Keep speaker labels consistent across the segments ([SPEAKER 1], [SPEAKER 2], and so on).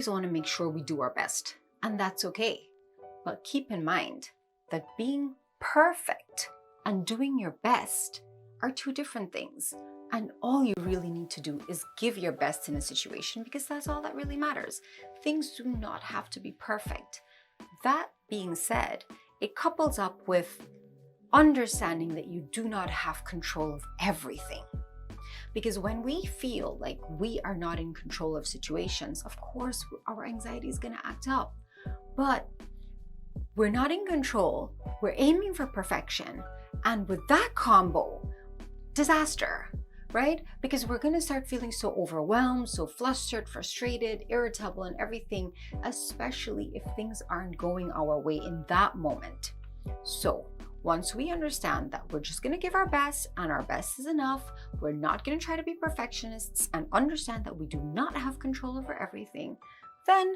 [SPEAKER 1] always want to make sure we do our best, and that's okay. But keep in mind that being perfect and doing your best are two different things. And all you really need to do is give your best in a situation, because that's all that really matters. Things do not have to be perfect. That being said, it couples up with understanding that you do not have control of everything. Because when we feel like we are not in control of situations, of course, our anxiety is going to act up. But we're not in control, we're aiming for perfection, and with that combo, disaster, right? Because we're going to start feeling so overwhelmed, so flustered, frustrated, irritable, and everything, especially if things aren't going our way in that moment. So once we understand that we're just going to give our best and our best is enough, we're not going to try to be perfectionists, and understand that we do not have control over everything, then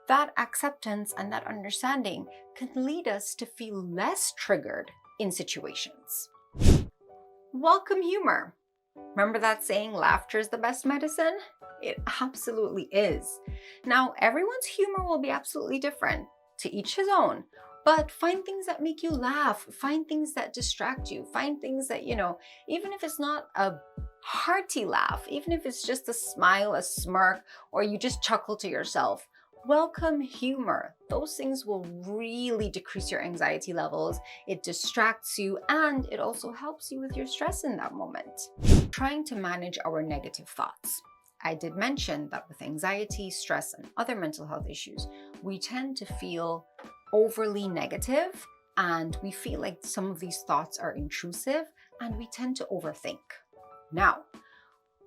[SPEAKER 1] that acceptance and that understanding can lead us to feel less triggered in situations. Welcome humor. Remember that saying, laughter is the best medicine? It absolutely is. Now, everyone's humor will be absolutely different, to each his own. But find things that make you laugh, find things that distract you, find things that, even if it's not a hearty laugh, even if it's just a smile, a smirk, or you just chuckle to yourself, welcome humor. Those things will really decrease your anxiety levels. It distracts you, and it also helps you with your stress in that moment. Trying to manage our negative thoughts. I did mention that with anxiety, stress, and other mental health issues, we tend to feel overly negative, and we feel like some of these thoughts are intrusive, and we tend to overthink. Now,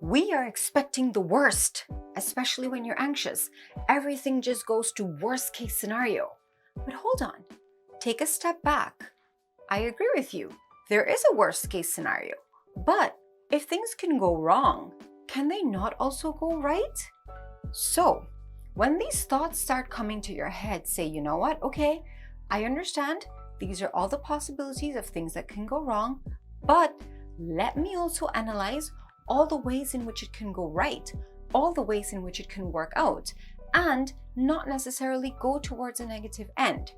[SPEAKER 1] we are expecting the worst, especially when you're anxious. Everything just goes to worst case scenario. But hold on, take a step back. I agree with you. There is a worst case scenario. But if things can go wrong, can they not also go right? So when these thoughts start coming to your head, say, you know what? Okay, I understand. These are all the possibilities of things that can go wrong, but let me also analyze all the ways in which it can go right, all the ways in which it can work out, and not necessarily go towards a negative end.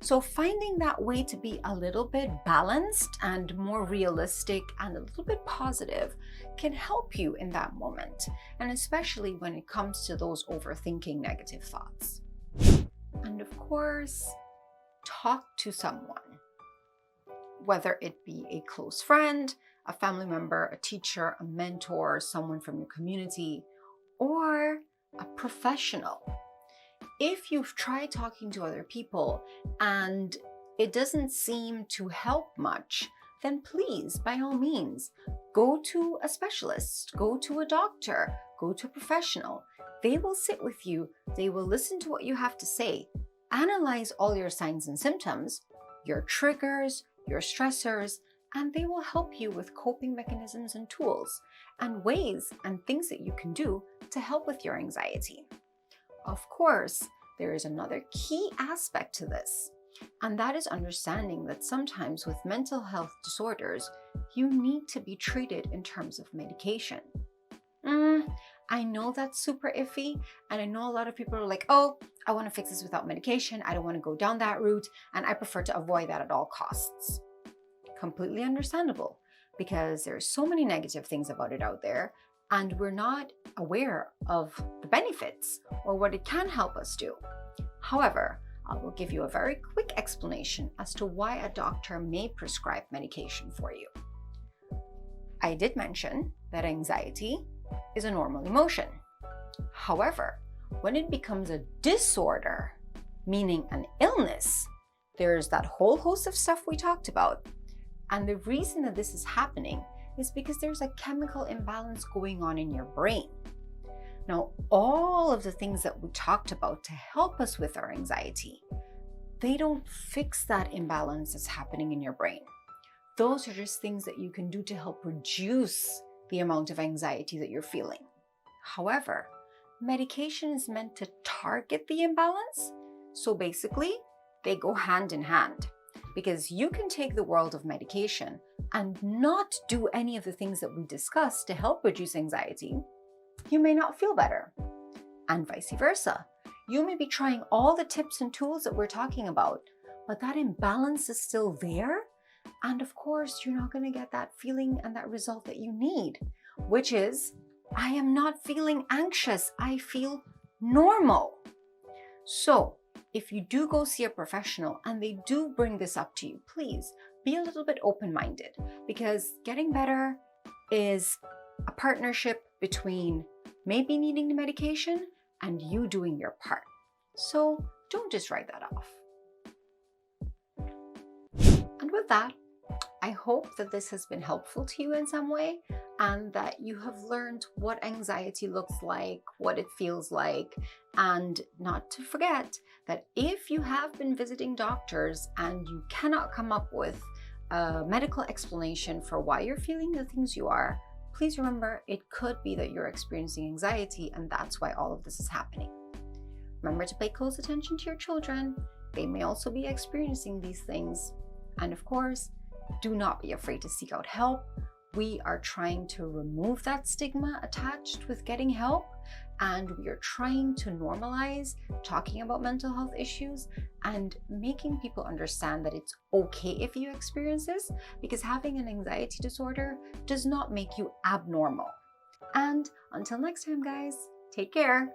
[SPEAKER 1] So finding that way to be a little bit balanced and more realistic and a little bit positive can help you in that moment, and especially when it comes to those overthinking negative thoughts. And of course, talk to someone, whether it be a close friend, a family member, a teacher, a mentor, someone from your community, or a professional. If you've tried talking to other people and it doesn't seem to help much, then please, by all means, go to a specialist, go to a doctor, go to a professional. They will sit with you, they will listen to what you have to say, analyze all your signs and symptoms, your triggers, your stressors, and they will help you with coping mechanisms and tools and ways and things that you can do to help with your anxiety. Of course, there is another key aspect to this, and that is understanding that sometimes with mental health disorders, you need to be treated in terms of medication. I know that's super iffy, and I know a lot of people are like, oh, I want to fix this without medication. I don't want to go down that route, and I prefer to avoid that at all costs. Completely understandable, because there's so many negative things about it out there, and we're not aware of the benefits or what it can help us do. However, I will give you a very quick explanation as to why a doctor may prescribe medication for you. I did mention that anxiety is a normal emotion. However, when it becomes a disorder, meaning an illness, there's that whole host of stuff we talked about. And the reason that this is happening is because there's a chemical imbalance going on in your brain. Now, all of the things that we talked about to help us with our anxiety, they don't fix that imbalance that's happening in your brain. Those are just things that you can do to help reduce the amount of anxiety that you're feeling. However, medication is meant to target the imbalance. So basically, they go hand in hand, because you can take the world of medication and not do any of the things that we discussed to help reduce anxiety. You may not feel better, and vice versa. You may be trying all the tips and tools that we're talking about, but that imbalance is still there. And of course, you're not going to get that feeling and that result that you need, which is, I am not feeling anxious. I feel normal. So if you do go see a professional and they do bring this up to you, please be a little bit open-minded, because getting better is a partnership between maybe needing the medication and you doing your part. So don't just write that off. And with that, I hope that this has been helpful to you in some way, and that you have learned what anxiety looks like, what it feels like, and not to forget that if you have been visiting doctors and you cannot come up with a medical explanation for why you're feeling the things you are, please remember it could be that you're experiencing anxiety, and that's why all of this is happening. Remember to pay close attention to your children. They may also be experiencing these things. And of course, do not be afraid to seek out help. We are trying to remove that stigma attached with getting help, and we are trying to normalize talking about mental health issues and making people understand that it's okay if you experience this, because having an anxiety disorder does not make you abnormal. And until next time, guys, take care.